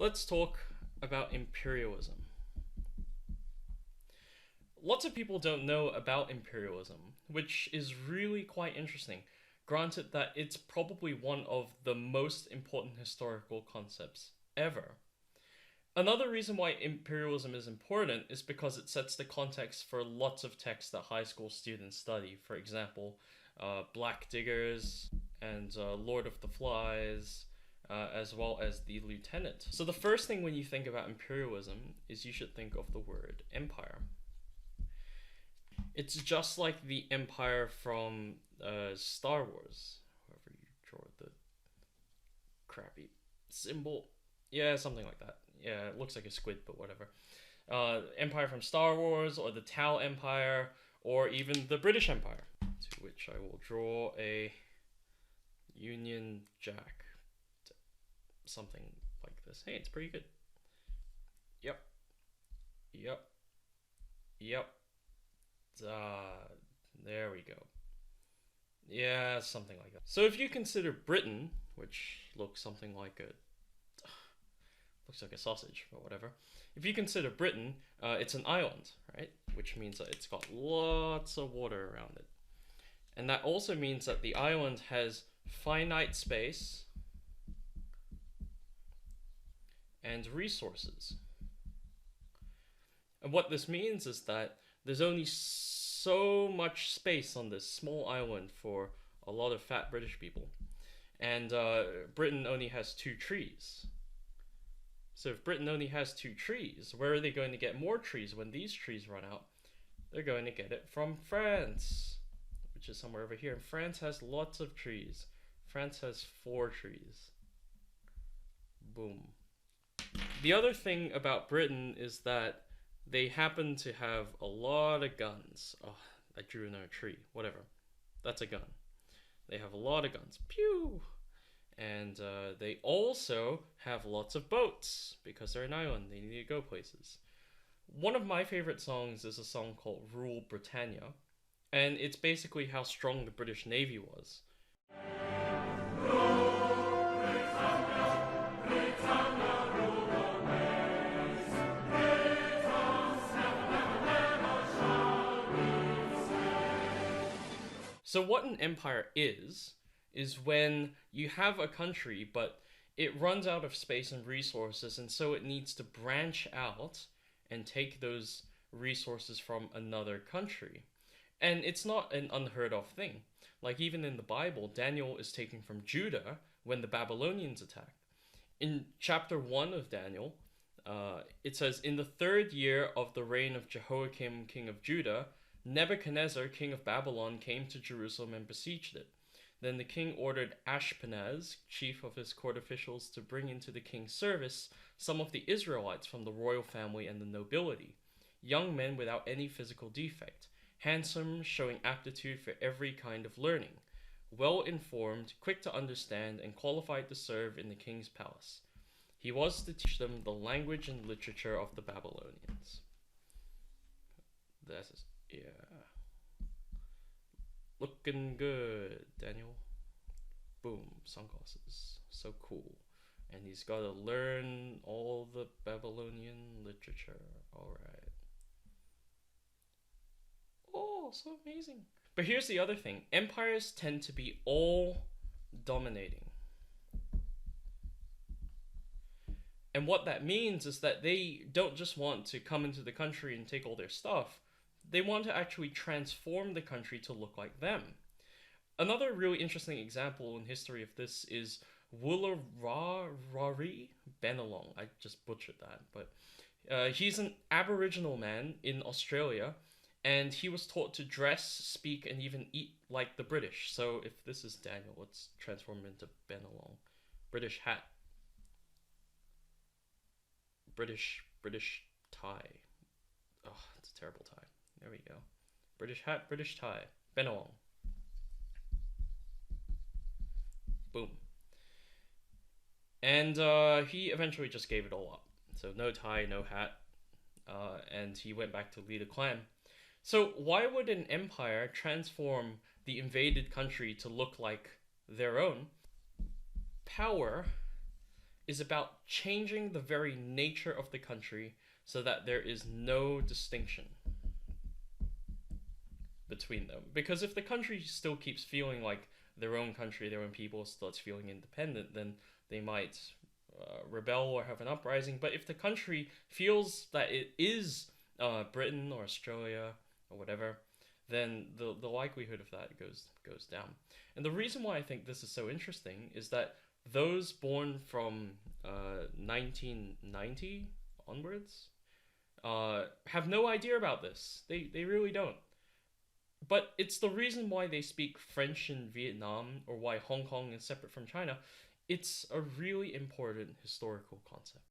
let's talk about imperialism. Lots of people don't know about imperialism, which is really quite interesting, granted that it's probably one of the most important historical concepts ever. Another reason why imperialism is important is because it sets the context for lots of texts that high school students study. For example, Black Diggers and Lord of the Flies, as well as The Lieutenant. So the first thing when you think about imperialism is you should think of the word empire. It's just like the empire from Star Wars. However you draw the crappy symbol. Yeah, something like that. Yeah, it looks like a squid, but whatever. Empire from Star Wars, or the Tau Empire, or even the British Empire, to which I will draw a Union Jack. Something like this. Hey, it's pretty good. Yep. Yep. Yep. There we go. Yeah, something like that. So if you consider Britain, which looks something like a looks like a sausage, but whatever. If you consider Britain, it's an island, right? Which means that it's got lots of water around it. And that also means that the island has finite space and resources. And what this means is that there's only so much space on this small island for a lot of fat British people. And Britain only has 2 trees. So if Britain only has 2 trees, where are they going to get more trees when these trees run out? They're going to get it from France, which is somewhere over here. And France has lots of trees. France has 4 trees. Boom. The other thing about Britain is that they happen to have a lot of guns. Oh, I drew another tree. Whatever. That's a gun. They have a lot of guns. Pew! And they also have lots of boats because they're an island. They need to go places. One of my favorite songs is a song called Rule Britannia. And it's basically how strong the British Navy was. So what an empire is when you have a country, but it runs out of space and resources, and so it needs to branch out and take those resources from another country. And it's not an unheard of thing. Like even in the Bible, Daniel is taken from Judah when the Babylonians attack. In chapter 1 of Daniel, it says, "In the 3rd year of the reign of Jehoiakim, king of Judah, Nebuchadnezzar, king of Babylon, came to Jerusalem and besieged it. Then the king ordered Ashpenaz, chief of his court officials, to bring into the king's service some of the Israelites from the royal family and the nobility, young men without any physical defect, handsome, showing aptitude for every kind of learning, well informed, quick to understand, and qualified to serve in the king's palace. He was to teach them the language and literature of the Babylonians." That is, yeah. Looking good, Daniel. Boom, sunglasses. So cool. And he's got to learn all the Babylonian literature. Alright. Oh, so amazing. But here's the other thing. Empires tend to be all dominating. And what that means is that they don't just want to come into the country and take all their stuff. They want to actually transform the country to look like them. Another really interesting example in history of this is Woolarari Bennelong. I just butchered that, but he's an Aboriginal man in Australia, and he was taught to dress, speak, and even eat like the British. So if this is Daniel, let's transform him into Bennelong. British hat. British tie. Oh, it's a terrible tie. There we go. British hat, British tie. Bennelong. Boom. And he eventually just gave it all up. So no tie, no hat. And he went back to lead a clan. So why would an empire transform the invaded country to look like their own? Power is about changing the very nature of the country so that there is no distinction between them. Because if the country still keeps feeling like their own country, their own people starts feeling independent, then they might rebel or have an uprising. But if the country feels that it is Britain or Australia or whatever, then the likelihood of that goes down. And the reason why I think this is so interesting is that those born from 1990 onwards have no idea about this. They really don't. But it's the reason why they speak French in Vietnam or why Hong Kong is separate from China. It's a really important historical concept.